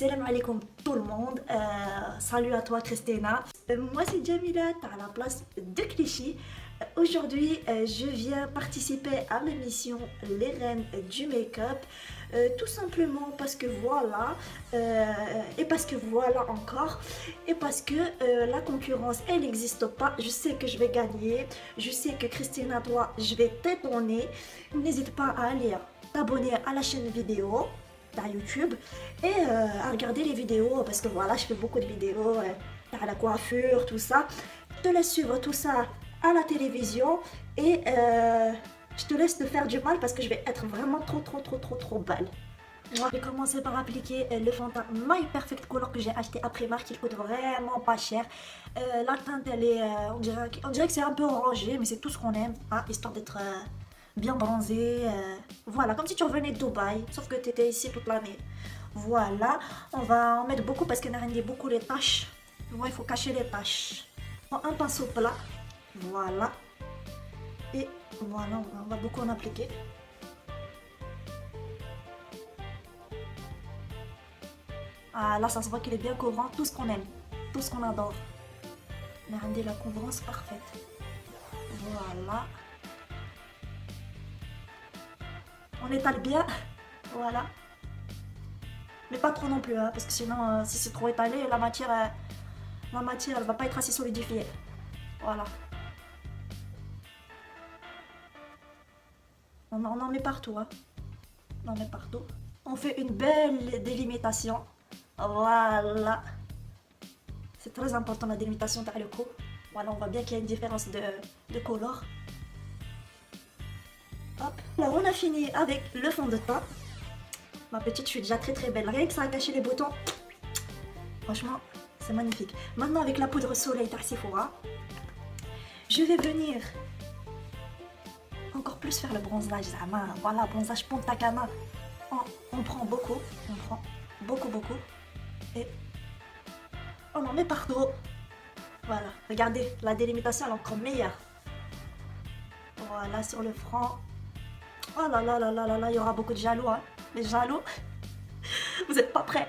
Salam alaikum tout le monde. Salut à toi Christina. Moi c'est Jamila, à la place de Clichy. Aujourd'hui, je viens participer à l'émission Les Reines du Make-up. Tout simplement parce que voilà, et parce que voilà encore, et parce que la concurrence elle n'existe pas. Je sais que je vais gagner, je sais que Christina, toi, je vais t'étonner. N'hésite pas à aller t'abonner à la chaîne vidéo à YouTube et à regarder les vidéos parce que voilà, je fais beaucoup de vidéos à la coiffure, tout ça. Je te laisse suivre tout ça à la télévision et je te laisse te faire du mal parce que je vais être vraiment trop belle. Moi, je vais commencer par appliquer le fond de teint My Perfect Color que j'ai acheté à Primark. Il coûte vraiment pas cher. La teinte, elle est, on dirait que c'est un peu orangé, mais c'est tout ce qu'on aime, hein, histoire d'être bien bronzé. Voilà, comme si tu revenais de Dubaï, sauf que tu étais ici toute l'année. Voilà, on va en mettre beaucoup parce qu'on a rendu beaucoup les taches. Ouais, il faut cacher les taches. Prends un pinceau plat. Voilà. Et voilà, on va beaucoup en appliquer. Ah, là, ça se voit qu'il est bien couvrant. Tout ce qu'on aime, tout ce qu'on adore. On a rendu la couvrance parfaite. Voilà. On étale bien. Voilà. Mais pas trop non plus, hein, parce que sinon, si c'est trop étalé, la matière, elle va pas être assez solidifiée. Voilà. On en met partout, hein. On en met partout. On fait une belle délimitation. Voilà. C'est très important la délimitation par le cou. Voilà, on voit bien qu'il y a une différence de couleur. Hop. Alors, on a fini avec le fond de teint. Ma petite, je suis déjà très belle. Rien que ça a caché les boutons. Franchement, c'est magnifique. Maintenant, avec la poudre soleil de Sephora, je vais venir encore plus faire le bronzage. Voilà, bronzage Punta Cana. On prend beaucoup. On prend beaucoup. Et on en met partout. Voilà, regardez, la délimitation elle est encore meilleure. Voilà, sur le front. Oh là, il y aura beaucoup de jaloux, hein. Les jaloux, vous n'êtes pas prêts.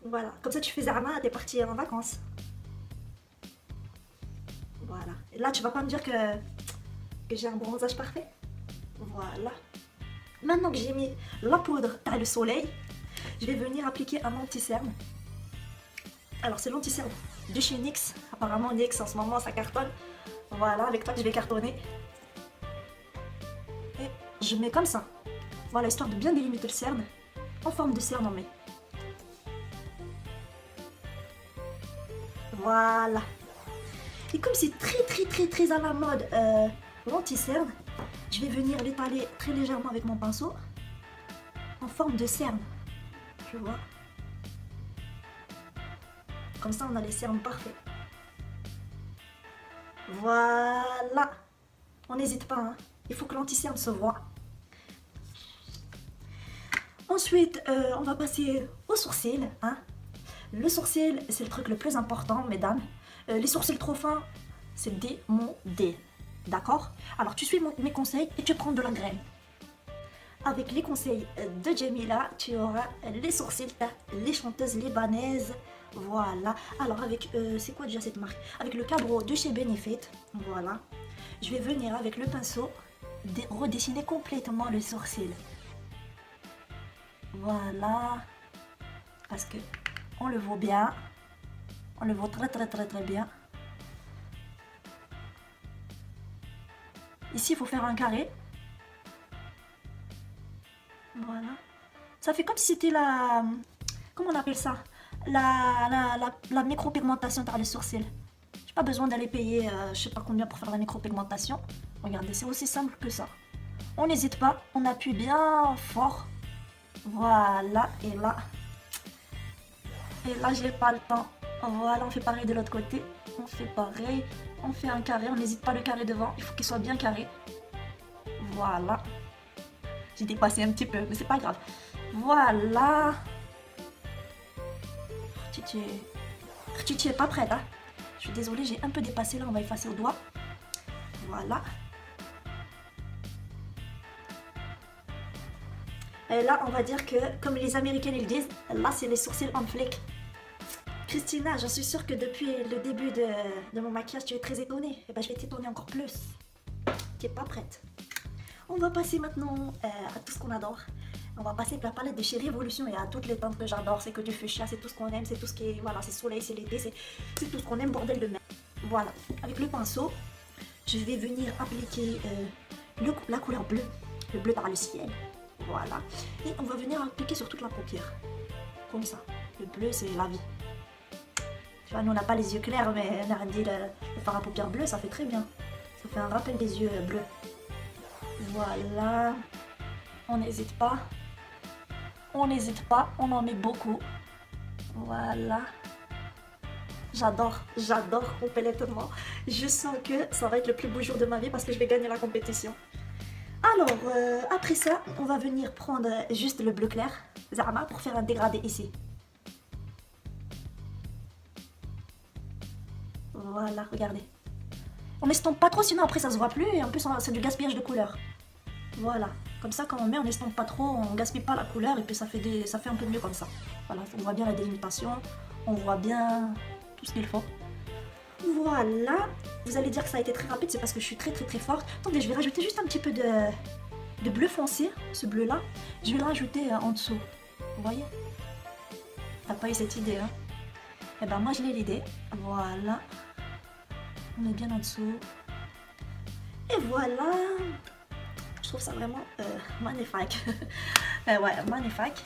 Voilà, comme ça tu fais Zama, t'es parti en vacances. Voilà, et là tu vas pas me dire que j'ai un bronzage parfait. Voilà. Maintenant que j'ai mis la poudre à le soleil, je vais venir appliquer un anti-cerne. Alors c'est l'anti-cerne de chez NYX. Apparemment NYX en ce moment ça cartonne. Voilà, avec toi que je vais cartonner. Et je mets comme ça. Voilà, histoire de bien délimiter le cerne. En forme de cerne on met. Voilà. Et comme c'est très à la mode l'anti-cerne, je vais venir l'étaler très légèrement avec mon pinceau. En forme de cerne. Tu vois. Comme ça, on a les cernes parfaits. Voilà. On n'hésite pas, hein. Il faut que l'anti-cerne se voit. Ensuite, on va passer aux sourcils, hein. Le sourcil, c'est le truc le plus important, mesdames. Les sourcils trop fins, c'est démodé. D'accord? Alors, tu suis mes conseils et tu prends de la graine. Avec les conseils de Jamila, tu auras les sourcils, les chanteuses libanaises. Voilà. Alors avec, c'est quoi déjà cette marque? Avec le Cabro de chez Benefit. Voilà. Je vais venir avec le pinceau redessiner complètement le sourcil. Voilà. Parce que on le voit bien. On le voit très bien. Ici, il faut faire un carré. Voilà. Ça fait comme si c'était la... Comment on appelle ça? La micropigmentation par les sourcils. J'ai pas besoin d'aller payer je sais pas combien pour faire la micropigmentation. Regardez, c'est aussi simple que ça. On n'hésite pas, on appuie bien fort. Voilà, et là j'ai pas le temps. Voilà, on fait pareil de l'autre côté. On fait pareil, on fait un carré, on n'hésite pas le carré devant, il faut qu'il soit bien carré. Voilà. J'ai dépassé un petit peu, mais c'est pas grave. Voilà. Tu es pas prête, hein? Je suis désolée, j'ai un peu dépassé là, on va effacer au doigt. Voilà. Et là, on va dire que, comme les Américains ils disent, là, c'est les sourcils en flic. Christina, j'en suis sûre que depuis le début de mon maquillage, tu es très étonnée. Et ben, je vais t'étonner encore plus. Tu n'es pas prête. On va passer maintenant à tout ce qu'on adore. On va passer de la palette de chez Révolution et à toutes les teintes que j'adore. C'est que du fuchsia, c'est tout ce qu'on aime, c'est tout ce qui est... Voilà, c'est soleil, c'est l'été, c'est tout ce qu'on aime, bordel de merde. Voilà, avec le pinceau, je vais venir appliquer la couleur bleue. Le bleu par le ciel. Voilà. Et on va venir appliquer sur toute la paupière. Comme ça. Le bleu, c'est la vie. Tu vois, nous, on n'a pas les yeux clairs, mais Nardi, le fard à paupières bleu, ça fait très bien. Ça fait un rappel des yeux bleus. Voilà. On n'hésite pas. On n'hésite pas. On en met beaucoup. Voilà. J'adore complètement. Je sens que ça va être le plus beau jour de ma vie parce que je vais gagner la compétition. Alors, après ça, on va venir prendre juste le bleu clair, Zama, pour faire un dégradé ici. Voilà, regardez. On n'estompe pas trop, sinon après ça se voit plus et en plus c'est du gaspillage de couleur. Voilà, comme ça quand on met, on n'estompe pas trop, on gaspille pas la couleur et puis ça fait un peu mieux comme ça. Voilà, on voit bien la délimitation, on voit bien tout ce qu'il faut. Voilà, vous allez dire que ça a été très rapide, c'est parce que je suis très forte. Attendez, je vais rajouter juste un petit peu de bleu foncé, ce bleu là. Je vais le rajouter en dessous, vous voyez? T'as pas eu cette idée, hein? Eh ben moi je l'ai l'idée, voilà. On met bien en dessous. Et voilà. Je trouve ça vraiment magnifique. Ouais, magnifique.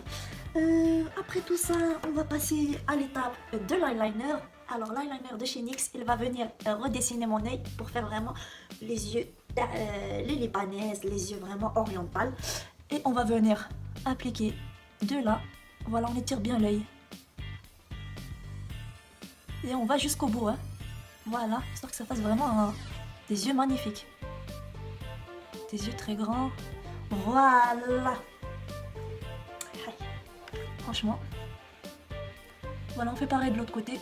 Après tout ça, on va passer à l'étape de l'eyeliner. Alors l'eyeliner de chez NYX, il va venir redessiner mon œil pour faire vraiment les yeux, les libanaises, les yeux vraiment orientales. Et on va venir appliquer de là. Voilà, on étire bien l'œil. Et on va jusqu'au bout, hein. Voilà, histoire que ça fasse vraiment des yeux magnifiques. Des yeux très grands. Voilà. Franchement. Voilà, on fait pareil de l'autre côté.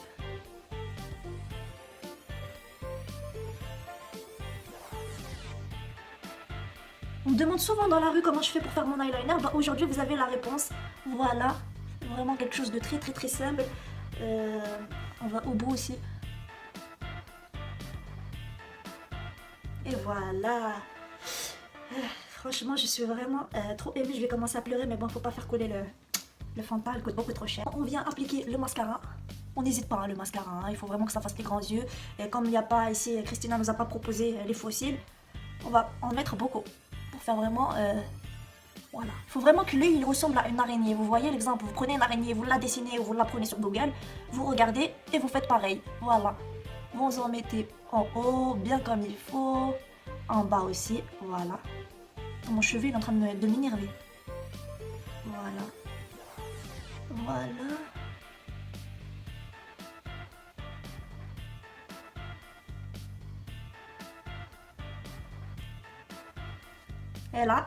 On me demande souvent dans la rue comment je fais pour faire mon eyeliner. Bah, aujourd'hui, vous avez la réponse. Voilà. C'est vraiment quelque chose de très simple. On va au bout aussi. Et voilà. Franchement, je suis vraiment trop émue. Je vais commencer à pleurer, mais bon, faut pas faire couler le fond de teint, il coûte beaucoup trop cher. On vient appliquer le mascara. On n'hésite pas, hein, le mascara. Hein. Il faut vraiment que ça fasse les grands yeux. Et comme il n'y a pas ici, Christina nous a pas proposé les fossiles, on va en mettre beaucoup pour faire vraiment. Voilà. Il faut vraiment que l'œil ressemble à une araignée. Vous voyez l'exemple, vous prenez une araignée, vous la dessinez ou vous la prenez sur Google, vous regardez et vous faites pareil. Voilà. Vous en mettez en haut, bien comme il faut. En bas aussi, voilà. Mon cheveu il est en train de m'énerver. Voilà. Voilà. Et là,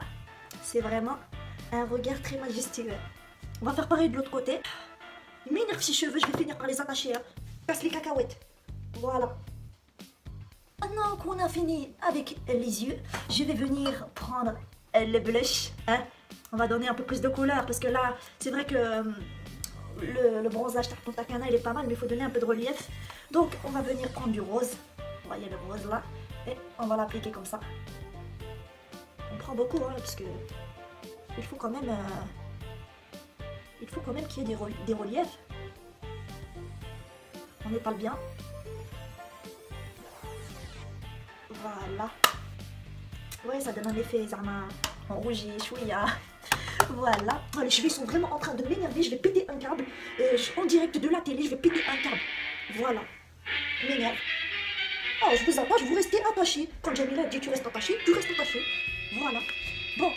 c'est vraiment un regard très majestueux. On va faire pareil de l'autre côté. Il m'énerve ces cheveux, je vais finir par les attacher. Hein. Casse les cacahuètes. Voilà. Maintenant qu'on a fini avec les yeux, je vais venir prendre le blush. Hein. On va donner un peu plus de couleur parce que là, c'est vrai que le bronzage Tarpon il est pas mal, mais il faut donner un peu de relief. Donc, on va venir prendre du rose. Vous voyez le rose là. Et on va l'appliquer comme ça. On prend beaucoup, hein, parce que il faut quand même qu'il y ait des reliefs. On étale bien. Voilà. Ouais, ça donne un effet Zama en rougi, chouïa. Voilà. Oh, les cheveux sont vraiment en train de m'énerver. Je vais péter un câble. En direct de la télé, je vais péter un câble. Voilà. M'énerve. Oh, je vous attache, vous restez attachés. Quand Jamila dit tu restes attaché, tu restes attaché. Voilà. Bon,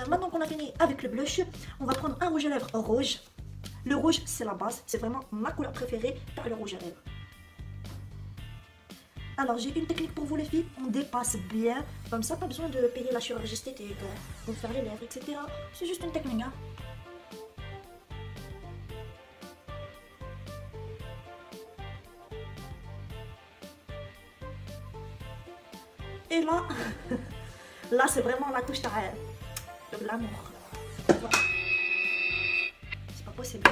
maintenant qu'on a fini avec le blush, on va prendre un rouge à lèvres rouge. Le rouge, c'est la base. C'est vraiment ma couleur préférée par le rouge à lèvres. Alors, j'ai une technique pour vous les filles, on dépasse bien. Comme ça, pas besoin de payer la chirurgie esthétique, pour faire les lèvres, etc. C'est juste une technique, hein. Et là, là c'est vraiment la touche de l'amour. Voilà. C'est pas possible.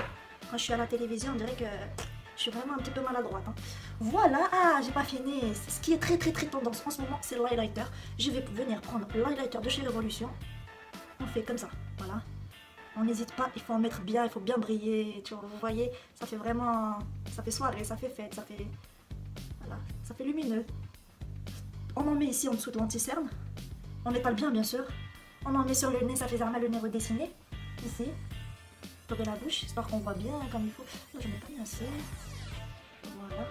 Quand je suis à la télévision, on dirait que je suis vraiment un petit peu maladroite. Hein. Voilà, ah, j'ai pas fini. Ce qui est très tendance en ce moment, c'est l'highlighter. Je vais venir prendre l'highlighter de chez Révolution. On fait comme ça, voilà. On n'hésite pas, il faut en mettre bien, il faut bien briller. Tu vois, vous voyez, ça fait vraiment... Ça fait soirée, ça fait fête, ça fait... Voilà, ça fait lumineux. On en met ici en dessous de l'anti-cerne. On étale bien sûr. On en met sur le nez, ça fait vraiment le nez redessiné. Ici. Tourner la bouche, histoire qu'on voit bien comme il faut. Non, je n'ai pas mis assez. Voilà.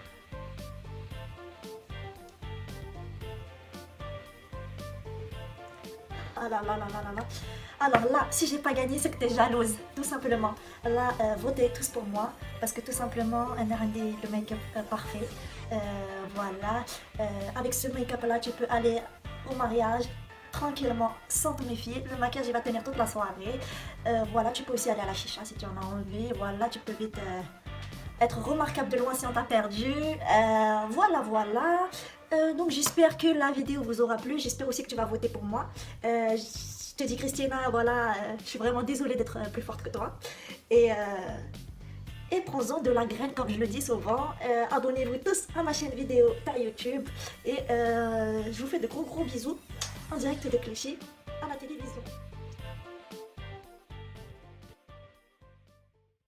Ah là là là là là là. Alors là, si j'ai pas gagné, c'est que t'es jalouse, tout simplement. Là, votez tous pour moi, parce que tout simplement, on a rendu le make-up parfait. Voilà. Avec ce make-up là, tu peux aller au mariage tranquillement, sans te méfier. Le maquillage, il va tenir toute la soirée. Voilà, tu peux aussi aller à la chicha si tu en as envie. Voilà, tu peux vite... être remarquable de loin si on t'a perdu. Voilà. Donc j'espère que la vidéo vous aura plu. J'espère aussi que tu vas voter pour moi. Je te dis Christina, voilà, je suis vraiment désolée d'être plus forte que toi. Et prends-en de la graine comme je le dis souvent. Abonnez-vous tous à ma chaîne vidéo par YouTube. Et je vous fais de gros bisous en direct de Clichy à la télévision.